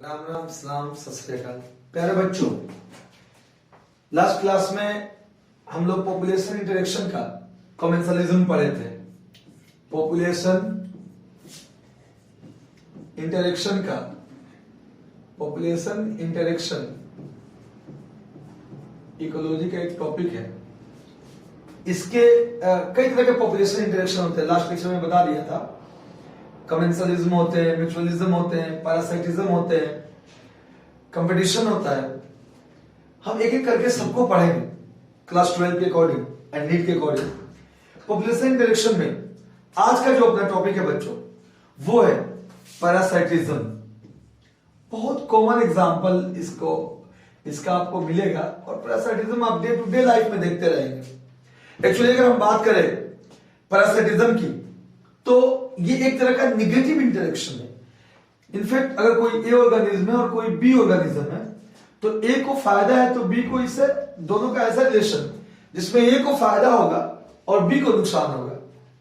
राम राम सलाम सत श्री अकाल। प्यारे बच्चों, लास्ट क्लास में हम लोग पॉपुलेशन इंटरेक्शन का कॉमेंसलिज्म पढ़े थे। पॉपुलेशन इंटरेक्शन का पॉपुलेशन इंटरेक्शन इकोलॉजी का एक टॉपिक है। इसके कई तरह के पॉपुलेशन इंटरेक्शन होते हैं। लास्ट लेक्चर में बता दिया था। कमेंसलिज्म होते हैं, म्यूचुअलिज्म होते हैं, पैरासाइटिज्म होते हैं, कंपटीशन होता है। हम एक एक करके सबको पढ़ेंगे क्लास 12 के अकॉर्डिंग एंड नीट के अकॉर्डिंग। पॉपुलेशन इंटरेक्शन में आज का जो अपना टॉपिक है बच्चों, वो है पैरासाइटिज्म। बहुत कॉमन एग्जांपल इसका आपको मिलेगा और पैरासाइटिज्म आप डे टू डे लाइफ में देखते रहेंगे। एक्चुअली अगर हम बात करें पैरासाइटिज्म की, तो ये एक तरह का निगेटिव इंटरेक्शन है। इनफैक्ट अगर कोई ए ऑर्गेनिज्म है और कोई बी ऑर्गेनिज्म है, तो ए को फायदा है तो बी को इससे, दोनों का ऐसा रिलेशन जिसमें ए को फायदा होगा और बी को नुकसान होगा।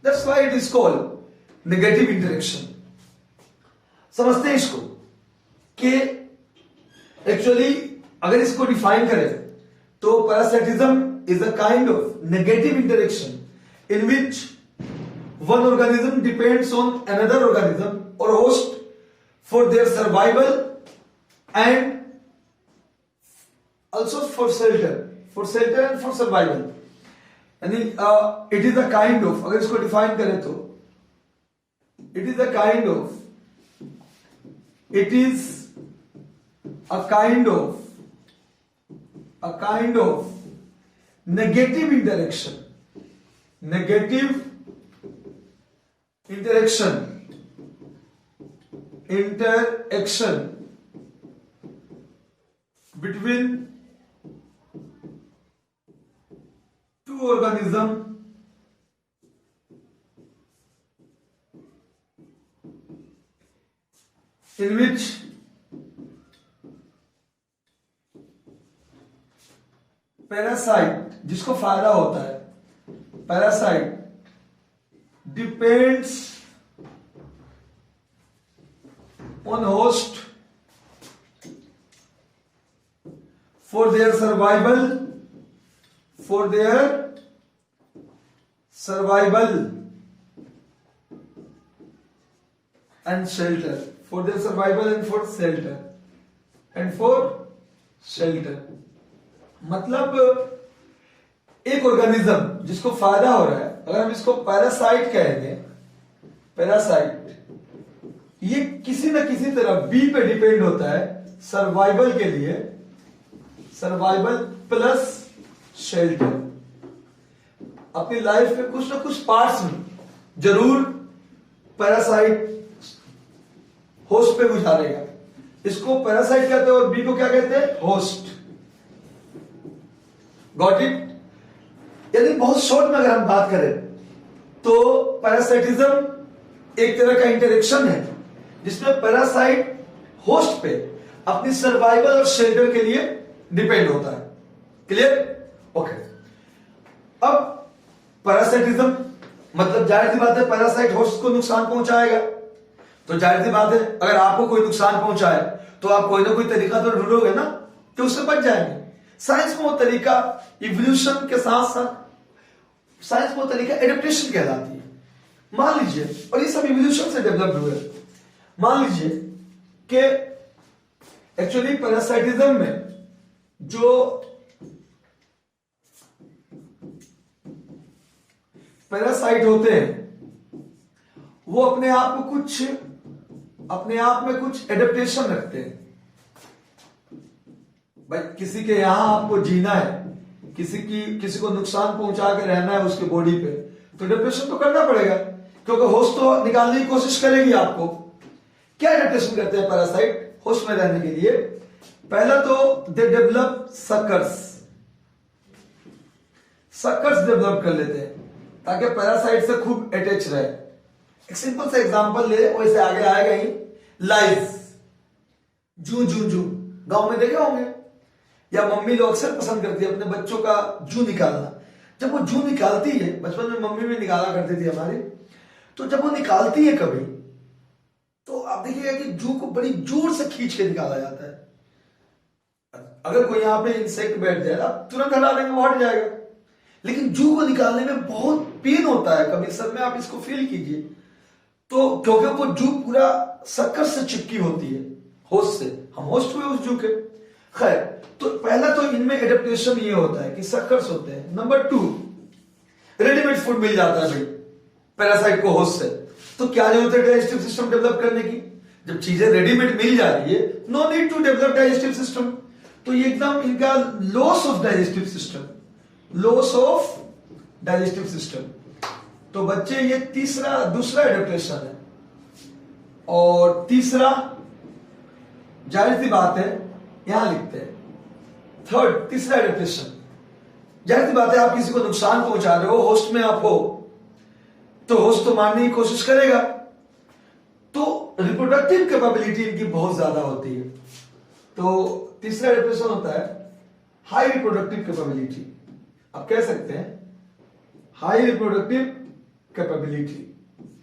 That's why it is called negative interaction. समझते हैं इसको कि एक्चुअली अगर इसको डिफाइन करें तो parasitism is a kind of negative interaction in which one organism depends on another organism or host for their survival and also for shelter and for survival. यानी it is a kind of, अगर इसको define करें तो it is a kind of negative interaction between two organisms in which parasite, जिसको फायदा होता है, parasite depends on host for their survival and shelter, मतलब एक ऑर्गेनिज्म जिसको फायदा हो रहा है, अगर हम इसको पैरासाइट कहेंगे, पैरासाइट ये किसी न किसी तरह बी पे डिपेंड होता है सर्वाइवल के लिए, सर्वाइवल प्लस शेल्टर। अपनी लाइफ में कुछ ना कुछ पार्ट्स में जरूर पैरासाइट होस्ट पे गुजारेगा। इसको पैरासाइट कहते हैं और बी को क्या कहते हैं? होस्ट। Got it? यदि बहुत शॉर्ट में अगर हम बात करें तो पैरासाइटिज्म एक तरह का इंटरेक्शन है जिसमें पैरासाइट होस्ट पे अपनी सर्वाइवल और शेल्टर के लिए डिपेंड होता है। क्लियर? ओके। अब पैरासाइटिज्म मतलब जाहिर सी बात है पैरासाइट होस्ट को नुकसान पहुंचाएगा, तो जाहिर सी बात है अगर आपको कोई नुकसान पहुंचाए तो आप कोई ना कोई तरीका तो ढूंढोगे ना कि उससे बच जाएंगे। साइंस में वो तरीका इवोल्यूशन के साथ साथ साइंस में वो तरीका एडेप्टेशन कहलाती है। मान लीजिए, और ये सब इवोल्यूशन से डेवलप हुए, मान लीजिए कि एक्चुअली पैरासाइटिज्म में जो पैरासाइट होते हैं वो अपने आप में कुछ एडेप्टेशन रखते हैं। भाई किसी के यहां आपको जीना है, किसी को नुकसान पहुंचा के रहना है उसके बॉडी पे, तो एडेप्टेशन तो करना पड़ेगा क्योंकि होस्ट तो निकालने की कोशिश करेगी आपको। क्या एडेप्टेशन करते हैं पैरासाइट होस्ट में रहने के लिए? पहला तो दे डेवलप सक्कर्स डेवलप कर लेते हैं ताकि पैरासाइट से खूब अटैच रहे। एक सिंपल सा एग्जांपल ले, वैसे आगे आएगा ही, लाइस, जू गांव में देखे होंगे, या मम्मी लोग अक्सर पसंद करती है अपने बच्चों का जू निकालना। जब वो जू निकालती है, बचपन में मम्मी भी निकाला करती थी हमारी, तो जब वो निकालती है कभी तो आप देखिएगा कि जू को बड़ी जोर से खींच के निकाला जाता है। अगर कोई यहाँ पे इंसेक्ट बैठ जाए आप तुरंत हटा देंगे, वो हट जाएगा, लेकिन जू को निकालने में बहुत पेन होता है। कभी सर में आप इसको फील कीजिए, तो क्योंकि वो जू पूरा सक्कर से चिपकी होती है होस्ट से, हम होस्ट हुए उस जू के। खैर, तो पहला तो इनमें एडेप्टेशन ये होता है कि सक्कर्स होते हैं। नंबर 2, रेडीमेड फूड मिल जाता है भाई पैरासाइट को होस्ट से, तो क्या जरूरत है डाइजेस्टिव सिस्टम डेवलप करने की? जब चीजें रेडीमेड मिल जा रही है, no need to develop digestive system. तो ये एकदम इनका loss of digestive system, loss of digestive system. तो बच्चे ये दूसरा एडेप्टेशन है। और तीसरा, जाहिर सी बात है, यहां लिखते हैं तीसरा एडेप्टेशन। जाहिर सी बात है, आप किसी को नुकसान पहुंचा रहे हो, होस्ट में आप हो, तो होस्ट तो मारने की कोशिश करेगा। तो रिप्रोडक्टिव कैपेबिलिटी इनकी बहुत ज्यादा होती है। तो तीसरा एडेप्टेशन होता है हाई रिप्रोडक्टिव कैपेबिलिटी। आप कह सकते हैं high reproductive capability,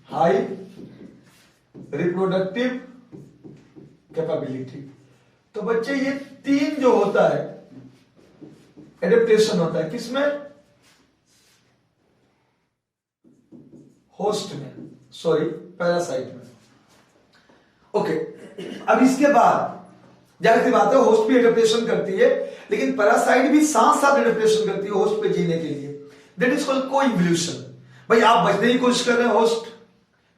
high reproductive capability. तो बच्चे ये 3 जो होता है एडेप्टेशन होता है किसमें? होस्ट में, सॉरी पैरासाइट में। ओके, अब इसके बाद जाहिर सी बात है होस्ट भी एडेप्टेशन करती है, लेकिन पैरासाइट भी साथ साथ एडेप्टेशन करती है होस्ट पे जीने के लिए। That is called coevolution. भाई आप बचने की कोशिश कर रहे हैं होस्ट,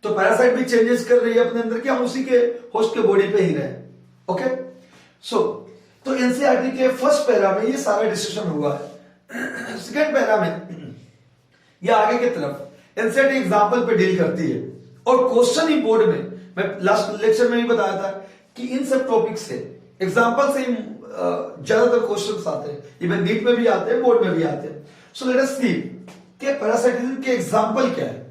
तो पैरासाइट भी चेंजेस कर रही है अपने अंदर कि हम उसी के होस्ट के बॉडी पे ही रहे। ओके, तो एनसीईआरटी के फर्स्ट पैरा में ये सारा डिस्कशन हुआ है। सेकेंड पैरा में ये आगे की तरफ एनसीईआरटी एग्जाम्पल पे डील करती है, और क्वेश्चन ही बोर्ड में, मैं लास्ट लेक्चर में भी बताया था कि इन सब टॉपिक से एग्जाम्पल से ज्यादातर क्वेश्चंस आते हैं, इवन नीट में भी आते हैं, बोर्ड में भी आते हैं। सो लेट अस सी कि पैरासाइटिज्म के एग्जाम्पल क्या है।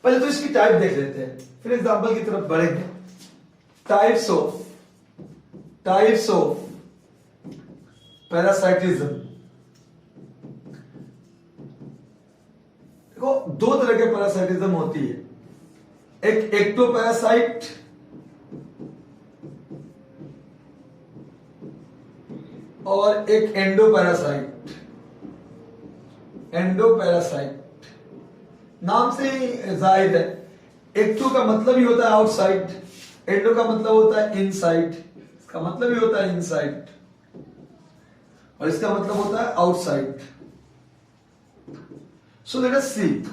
पहले तो इसकी टाइप देख लेते हैं, फिर एग्जाम्पल की तरफ बढ़ेंगे। Types of parasitism. देखो, 2 तरह के पैरासाइटिज्म होती है, एक एक्टोपैरासाइट और एक एंडोपैरासाइट। एंडोपैरासाइट नाम से ही जाहिर है, एक्टो का मतलब ही होता है आउटसाइड, एंडो का मतलब होता है इनसाइड, इसका मतलब ही होता है इनसाइड, और इसका मतलब होता है आउटसाइड। सो लेट अस सी,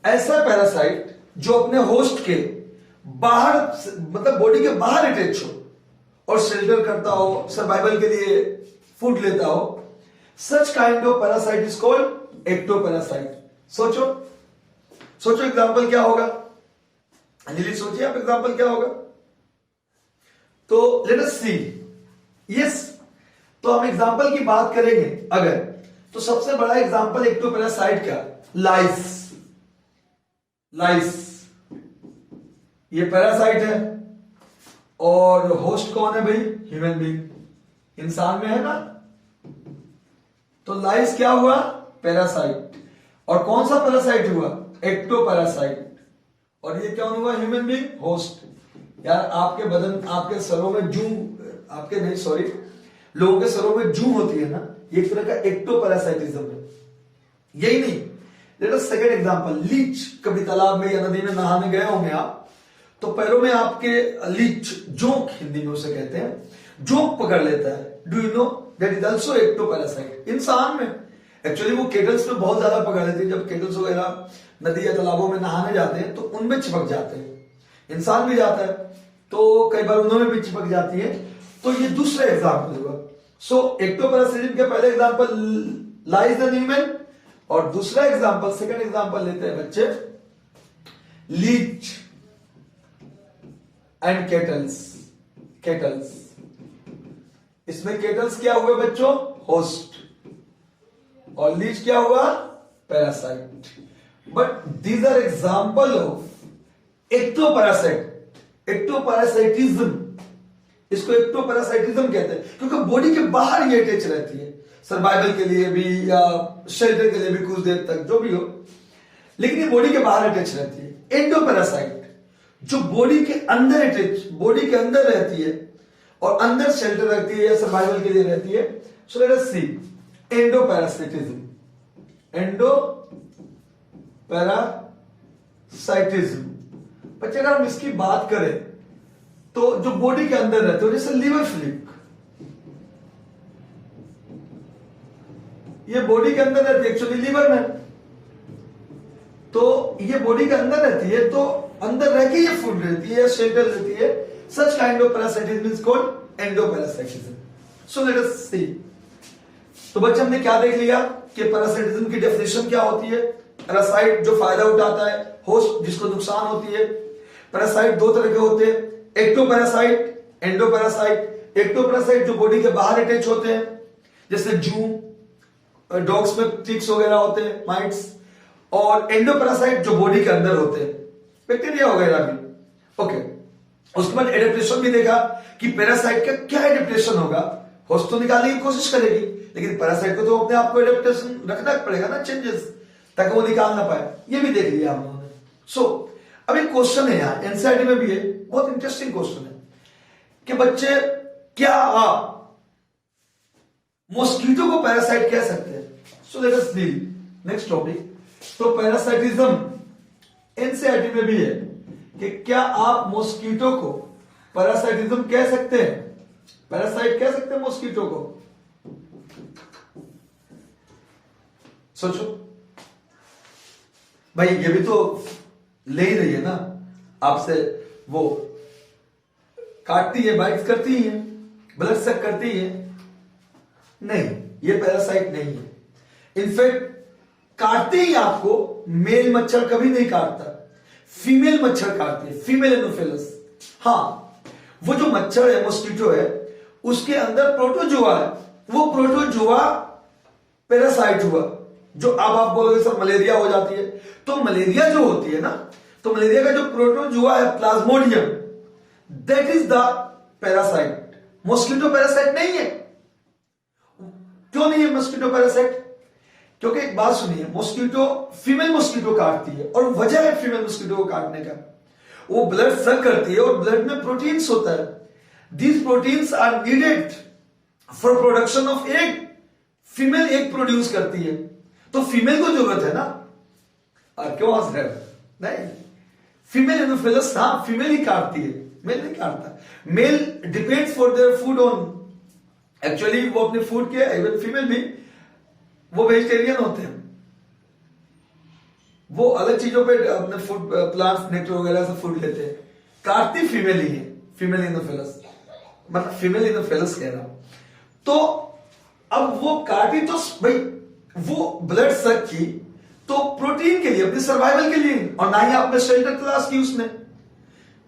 ऐसा पैरासाइट जो अपने होस्ट के बाहर, मतलब बॉडी के बाहर अटैच हो और शेल्टर करता हो, सर्वाइवल के लिए फूड लेता हो, सच kind of parasite is called ectoparasite. सोचो एग्जांपल क्या होगा? अंजलि सोचिए आप एग्जांपल क्या होगा? तो लेट अस सी, यस, तो हम एग्जांपल की बात करेंगे अगर, तो सबसे बड़ा एग्जांपल एक्टोपैरासाइट का लाइस। ये पैरासाइट है, और होस्ट कौन है भाई? ह्यूमन बीइंग, इंसान में है ना। तो लाइस क्या हुआ? पैरासाइट। और कौन सा पैरासाइट हुआ? एक्टोपैरासाइट। और ये क्या हुआ? Human being, host. यार आपके बदन, आपके सरों में जू, आपके नहीं सॉरी, लोगों के सरों में जू होती है ना, ये एक तरह का एक्टोपैरासाइटिज्म है। यही नहीं, let us second example, leech. कभी तालाब में या नदी में नहाने गए होंगे आप, तो पैरों में आपके लीच, जोंक हिंदी में उसे कहते हैं, जोंक पकड़ लेता है। Do you know that is also ectoparasite. इंसान में एक्चुअली वो केटल्स में बहुत ज्यादा पकड़ लेती है, जब केटल्स वगैरह नदी या तालाबों में नहाने जाते हैं तो उनमें चिपक जाते हैं। इंसान भी जाता है तो कई बार उन्होंने भी चिपक जाती है। तो ये दूसरा एग्जाम्पल हुआ। सो एक्टोपैरासाइटिज्म के पहले एग्जाम्पल लाइज एंड ह्यूमन, और दूसरा एग्जाम्पल, सेकंड एग्जाम्पल लेते हैं बच्चे, लीच एंड केटल्स। इसमें केटल्स क्या हुए बच्चों? होस्ट, और लीच क्या हुआ? Parasite. But these are example of ectoparasitism. इसको एक्टोपैरासाइटिज्म कहते हैं क्योंकि बॉडी के बाहर ये अटैच रहती है, सर्वाइवल के लिए भी या शेल्टर के लिए भी कुछ देर तक, जो भी हो, लेकिन ये बॉडी के बाहर अटैच रहती है। एंडोपैरासाइट जो बॉडी के अंदर बॉडी के अंदर रहती है और अंदर शेल्टर रखती है या सर्वाइवल के लिए रहती है। सो लेट अस सी एंडोपैरासिटिज्म। एंडोपैरासाइटिज्म बच्चे अगर हम इसकी बात करें तो जो बॉडी के अंदर रहते हो, जैसे लिवर फ्लिक, ये बॉडी के अंदर रहती है एक्चुअली लिवर में, तो ये बॉडी के अंदर रहती है, तो अंदर रह के ये फूड रहती है, शेल्टर रहती है। Such kind of parasitism is called endoparasitism. So let us see. तो बच्चे हमने क्या देख लिया कि पैरासाइटिज्म की डेफिनेशन क्या होती है। पैरासाइट जो फायदा उठाता है, होस्ट जिसको नुकसान होती है। पैरासाइट दो तरह के होते हैं, एक्टोपैरासाइट, एंडोपैरासाइट। एक्टोपैरासाइट जो बॉडी के बाहर अटैच होते हैं, जैसे जू, डॉग्स में टिक्स वगैरह होते हैं, माइट्स। और एंडोपैरासाइट जो बॉडी के अंदर होते हैं, बैक्टीरिया वगैरह भी। ओके, उसके बाद एडेप्टेशन भी देखा कि पैरासाइट का क्या एडेप्टेशन होगा। होस्ट तो निकालने की कोशिश करेगी, लेकिन पैरासाइट को तो अपने आप को एडेप्टेशन रखना पड़ेगा ना, चेंजेस, ताकि वो निकाल ना पाए। ये भी देख लिया हम लोगों ने। सो अब एक क्वेश्चन है यहाँ, एनसीईआरटी में भी है, बहुत इंटरेस्टिंग क्वेश्चन है कि बच्चे क्या आप मॉस्किटो को पैरासाइट कह सकते हैं? सो लेट अस डील नेक्स्ट टॉपिक। तो पैरासाइटिज्म एनसीईआरटी में भी है कि क्या आप मॉस्किटो को पैरासाइटिज्म कह सकते हैं? पैरासाइट कह सकते हैं मॉस्किटो को? सोचो भाई, ये भी तो ले ही रही है ना आपसे, वो काटती है, बाइट करती है, ब्लड सक करती है। नहीं, ये पैरासाइट नहीं है। इनफैक्ट काटते ही आपको मेल मच्छर कभी नहीं काटता, फीमेल मच्छर काटती है, फीमेल एनोफिलस। हाँ, वो जो मच्छर है, मॉस्किटो है, उसके अंदर प्रोटोजोआ है, वो प्रोटोजोआ पैरासाइट हुआ। जो अब आप बोलोगे सर मलेरिया हो जाती है, तो मलेरिया जो होती है ना, तो मलेरिया का जो प्रोटोजोआ है, Plasmodium, that is the parasite. Mosquito parasite नहीं है। क्यों नहीं है मॉस्किटो पैरासाइट? क्योंकि एक बात सुनिए, मॉस्किटो फीमेल मॉस्किटो काटती है, और वजह है फीमेल मॉस्किटो को काटने का, वो ब्लड सक करती है और ब्लड में प्रोटीन्स होता है। These proteins are needed for production of egg. Female egg produce करती है, तो फीमेल को जरूरत है ना। क्यों हंस रहे हो? नहीं, फीमेल एनोफिलस, हाँ, फीमेल ही काटती है, मेल नहीं काटता। Male depends for their food on, actually वो अपने फूड के, इवन फीमेल भी, वो वेजिटेरियन होते हैं, वो अलग चीजों पे अपने फूड, प्लांट्स, नेक्टर वगैरह से फूड लेते हैं। काटती फीमेल ही है, फीमेल एनोफिलस, मतलब फीमेल एनोफिलस कह रहा हूं। तो अब वो काटी तो भाई वो ब्लड सक की तो प्रोटीन के लिए, अपने सर्वाइवल के लिए, और ना ही आपने शेल्टर तलाश की उसने।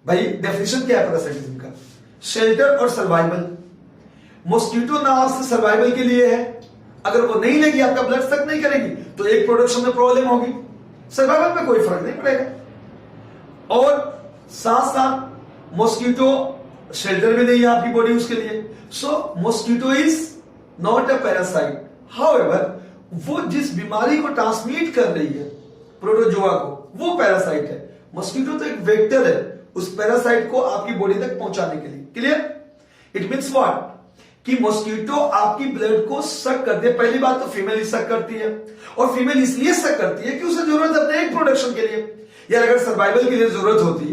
भाई डेफिनेशन क्या है पैरासाइटिज्म का? शेल्टर और सर्वाइवल। मॉस्किटो ना आपसे सर्वाइवल के लिए है, अगर वो नहीं लेगी, आपका ब्लड सक नहीं करेगी, तो एक प्रोडक्शन में प्रॉब्लम होगी, सर्वाइवल में कोई फर्क नहीं पड़ेगा। और साथ साथ मॉस्किटो शेल्टर भी नहीं है आपकी बॉडी उसके लिए। So mosquito is not a parasite. However, वो जिस बीमारी को ट्रांसमिट कर रही है, प्रोटोजोआ को, वो पैरासाइट है। मॉस्किटो तो एक वेक्टर है उस पैरासाइट को आपकी बॉडी तक पहुंचाने के लिए। क्लियर? It means what? कि मॉस्किटो आपकी ब्लड को सक करती है। पहली बात तो फीमेल ही सक करती है, और फीमेल इसलिए सक करती है कि उसे जरूरत है अपने एग प्रोडक्शन के लिए। यार अगर सर्वाइवल के लिए जरूरत होती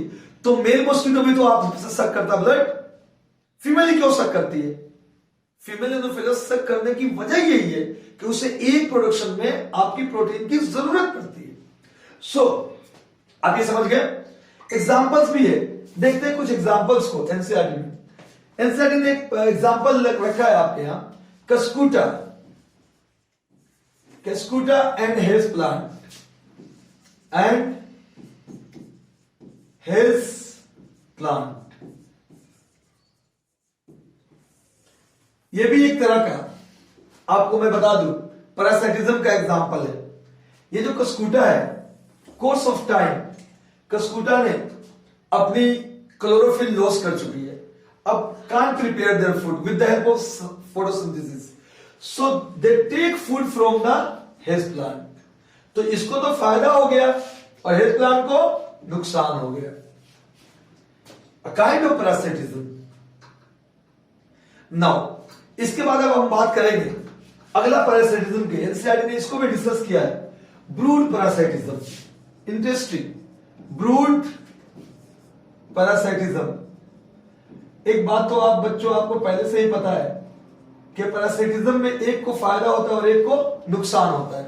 तो मेल मॉस्किटो भी तो आपसे सक करता ब्लड, फीमेल ही क्यों सक करती है? फीमेल एनोफिलस सक करने की वजह यही है कि उसे एग प्रोडक्शन में आपकी प्रोटीन की जरूरत पड़ती है। सो आप ये समझ गए? एग्जांपल्स भी है, देखते हैं कुछ एग्जांपल्स को एनसीईआरटी में। एनसीईआरटी ने एक एग्जांपल रखा है आपके यहां, कस्कूटा, कस्कूटा एंड हेल्स प्लांट एंड हेल्स प्लांट। ये भी एक तरह का, आपको मैं बता दूं, पैरासाइटिज्म का एग्जांपल है। ये जो कस्कूटा है, कोर्स ऑफ टाइम कस्कूटा ने अपनी क्लोरोफिल लॉस कर चुकी है, अब can't prepare their food with the help of photosynthesis, so they take food from the health plant। तो इसको तो फायदा हो गया और हेल्थ प्लांट को नुकसान हो गया। a kind of parasitism. Now, इसके बाद अब हम बात करेंगे अगला पैरासाइटिज्म के, एनसीईआरटी ने इसको भी डिस्कस किया है, brood parasitism. Interesting, brood parasitism. एक बात तो आप बच्चों आपको पहले से ही पता है कि पैरासाइटिज्म में एक को फायदा होता है और एक को नुकसान होता है.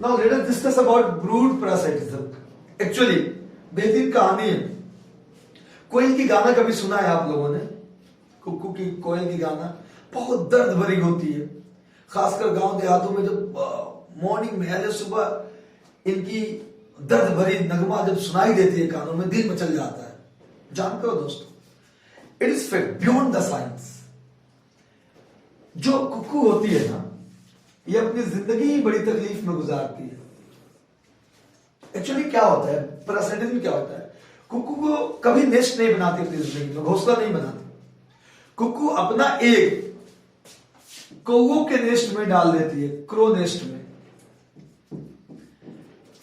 Now let us discuss about brood parasitism. Actually बेहतरीन कहानी है. कोयल की गाना कभी सुना है आप लोगों ने? कुक्कू की, कोयल की गाना बहुत दर्द भरी होती है, खासकर गांव देहातों में. जब मॉर्निंग में या सुबह इनकी दर्द भरी नगमा जब सुनाई देती है कानों में, दिल मचल जाता है. जानते हो दोस्तों, it is fact beyond the science. जो कुक्कू होती है ना, ये अपनी जिंदगी बड़ी तकलीफ में गुजारती है. एक्चुअली क्या होता है, पैरासाइटिज्म क्या होता है? कुक्कू को कभी नेस्ट नहीं बनाती अपनी जिंदगी में, घोंसला नहीं बनाती. कुक्कू अपना एग कौवों के नेस्ट में डाल देती है, क्रो नेस्ट में.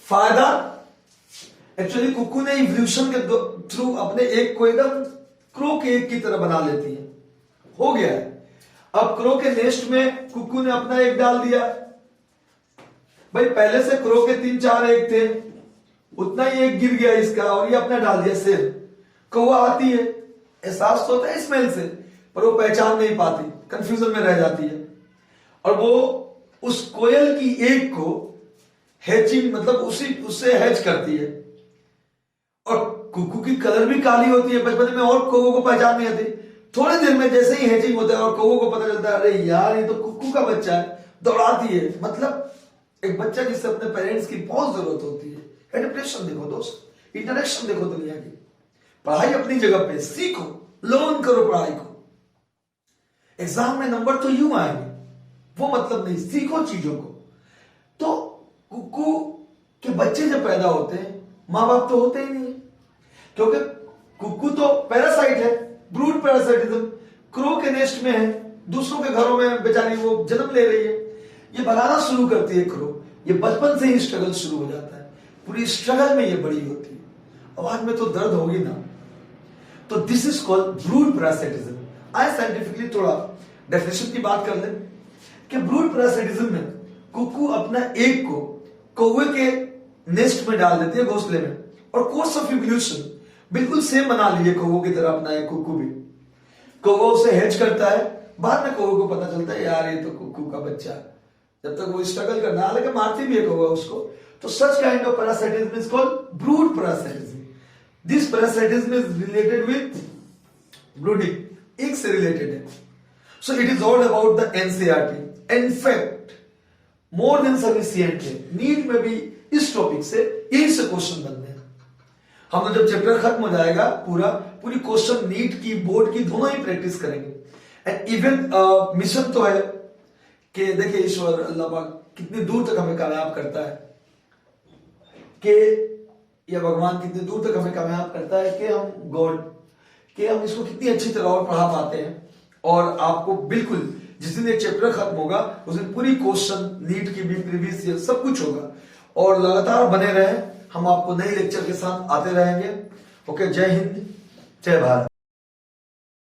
फायदा, एक्चुअली कुक्कू ने इवोल्यूशन के थ्रू अपने एग को एकदम क्रो के एग की तरह बना लेती है. हो गया है. अब क्रो के नेस्ट में कुक्कू ने अपना एग डाल दिया. भाई पहले से क्रो के 3-4 एग थे, उतना ही एग गिर गया इसका और ये अपना डाल दिया. सेम कौवा आती है, एहसास तो होता है स्मेल से, पर वो पहचान नहीं पाती, कंफ्यूजन में रह जाती है. और वो उस कोयल की एग को हैचिंग, मतलब उससे हैच करती है. और कुक्कू की कलर भी काली होती है बचपन में, और कौवों को पहचान नहीं आती. थोड़ी देर में जैसे ही हैचिंग होता है और कौवों को पता चलता है, अरे यार ये तो कुक्कू का बच्चा है, दौड़ाती है. मतलब एक बच्चा जिससे अपने पेरेंट्स की बहुत जरूरत होती है. एडप्टेशन देखो दोस्त, इंटरेक्शन देखो दुनिया की. पढ़ाई अपनी जगह पे, सीखो, लर्न करो पढ़ाई को. एग्जाम में नंबर तो यूं आएंगे, वो मतलब नहीं, सीखो चीजों को. तो कुक्कू के बच्चे जब पैदा होते हैं, मां बाप तो होते ही नहीं, क्योंकि कुक्कू तो पैरासाइट है. ब्रूड पैरासाइटिज्म, क्रो के नेस्ट में है, दूसरों के घरों में बेचारी वो जन्म ले रही है. ये बनाना शुरू करती है क्रो. ये बचपन से ही स्ट्रगल शुरू हो जाता है. पूरी स्ट्रगल में ये बड़ी होती है. आवाज में तो दर्द होगी ना. तो this is called brood parasitism. आए साइंटिफिकली थोड़ा डेफिनेशन की बात कर ले कि ब्रूड पैरासाइटिज्म में कुक्कू अपना एग को कौवे के नेस्ट में डाल देती है, घोंसले में. और कोर्स ऑफ इवोल्यूशन बिल्कुल सेम बना लीजिए कौवों की तरह अपना एक कुक्कू भी. कौवा उसे हैच करता है, बाद में कौवे को पता चलता है यार ये तो कुक्कू का बच्चा है. जब तक वो स्ट्रगल करना, हालांकि मारती भी है कौवा उसको. तो सच kind of parasitism is called brood parasitism. This parasitism is related with brooding, एक से रिलेटेड है. So it is all about the NCERT. In fact, more than sufficient है. नीट में भी इस टॉपिक से यही से क्वेश्चन बनते हैं. हम जब चैप्टर खत्म हो जाएगा पूरी क्वेश्चन नीट की, बोर्ड की, दोनों ही प्रैक्टिस करेंगे. एंड इवन मिशन तो है कि देखिए ईश्वर अल्लाह पाक कितनी दूर तक हमें कामयाब करता है, कि या भगवान कितनी दूर तक हमें कामयाब करता है कि हम इसको कितनी अच्छी तरह और पढ़ा पाते हैं. और आपको बिल्कुल जिस दिन एक चैप्टर खत्म होगा उस दिन पूरी क्वेश्चन नीट की भी, प्रीवियस ईयर सब कुछ होगा. और लगातार बने रहे, हम आपको नए लेक्चर के साथ आते रहेंगे. ओके, जय हिंद, जय भारत.